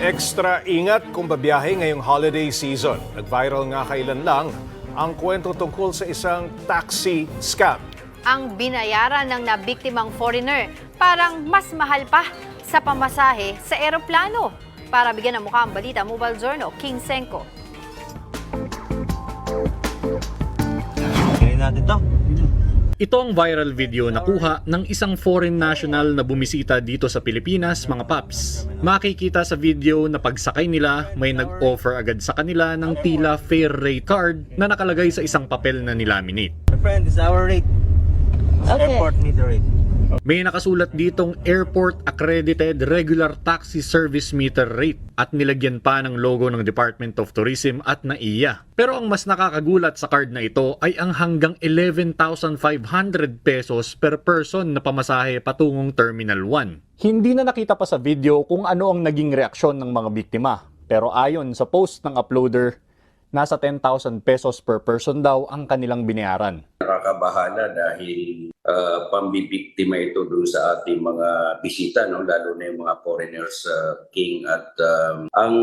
Extra ingat kung babiyahe ngayong holiday season. Nag-viral nga kailan lang ang kwento tungkol sa isang taxi scam. Ang binayaran ng nabiktimang foreigner parang mas mahal pa sa pamasahe sa eroplano. Para bigyan ng mukha ang balita, Mobile Journal, King Senko. Kaya natin to. Ito ang viral video na kuha ng isang foreign national na bumisita dito sa Pilipinas, mga paps. Makikita sa video na pagsakay nila, may nag-offer agad sa kanila ng tila fair rate card na nakalagay sa isang papel na nilaminate. My friend, this is our rate. Okay. Airport need the rate. May nakasulat ditong Airport Accredited Regular Taxi Service Meter Rate at nilagyan pa ng logo ng Department of Tourism at NAIA. Pero ang mas nakakagulat sa card na ito ay ang hanggang 11,500 pesos per person na pamasahe patungong Terminal 1. Hindi na nakita pa sa video kung ano ang naging reaksyon ng mga biktima. Pero ayon sa post ng uploader, nasa 10,000 pesos per person daw ang kanilang binayaran. Nakakabahala dahil pambibiktima ito doon sa ating mga bisita, no? Lalo na yung mga foreigners, King. At ang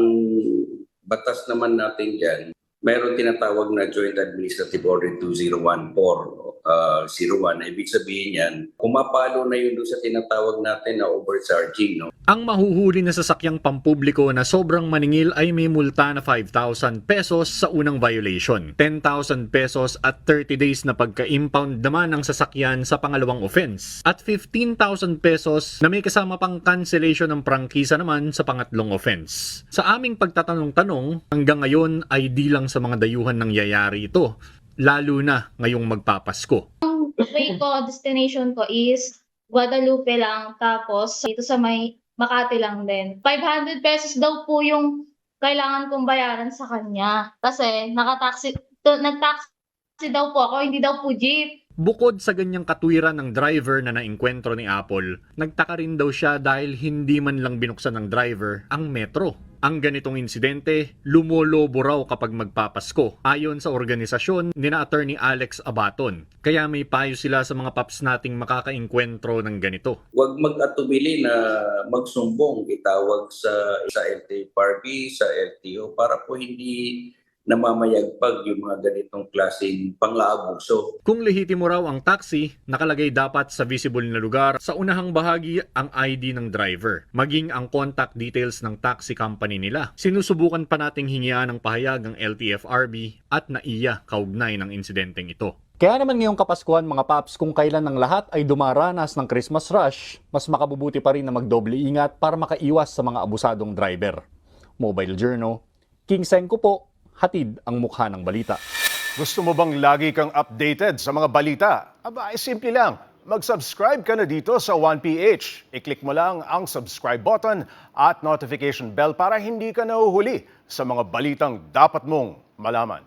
batas naman natin dyan, mayroon tinatawag na Joint Administrative Order 2014-01. Ibig sabihin yan, kumapalo na yun doon sa tinatawag natin na overcharging. No? Ang mahuhuli na sasakyang pampubliko na sobrang maningil ay may multa na 5,000 pesos sa unang violation, 10,000 pesos at 30 days na pagka-impound naman ng sasakyan sa pangalawang offense, at 15,000 pesos na may kasama pang cancellation ng prangkisa naman sa pangatlong offense. Sa aming pagtatanong-tanong, hanggang ngayon ay di lang sa mga dayuhan nangyayari ito, lalo na ngayong magpapasko. Way ko, destination ko is Guadalupe lang, tapos dito sa may Makati lang din. 500 pesos daw po yung kailangan kong bayaran sa kanya. Kasi nag-taxi daw po ako, hindi daw po jeep. Bukod sa ganyang katwiran ng driver na naengkwentro ni Apple, nagtaka rin daw siya dahil hindi man lang binuksan ng driver ang metro. Ang ganitong insidente, lumolobo raw kapag magpapasko, ayon sa organisasyon ni na Attorney Alex Abaton. Kaya may payo sila sa mga paps nating makakaengkwentro ng ganito. Huwag mag-atubili na magsumbong, itawag sa LTFRB, sa LTO, para po hindi namamayagpag yung mga ganitong klaseng pang-aabuso. Kung lehitimo raw ang taxi, nakalagay dapat sa visible na lugar sa unahang bahagi ang ID ng driver, maging ang contact details ng taxi company nila. Sinusubukan pa nating hingian ng pahayag ang LTFRB at NAIA kaugnay ng insidenteng ito. Kaya naman ngayong Kapaskuhan, mga paps, kung kailan ng lahat ay dumaranas ng Christmas rush, mas makabubuti pa rin na magdoble ingat para makaiwas sa mga abusadong driver. Mobile Journal, King Senko po, hatid ang mukha ng balita. Gusto mo bang lagi kang updated sa mga balita? Aba, ay simple lang. Mag-subscribe ka na dito sa 1PH. I-click mo lang ang subscribe button at notification bell para hindi ka nahuhuli sa mga balitang dapat mong malaman.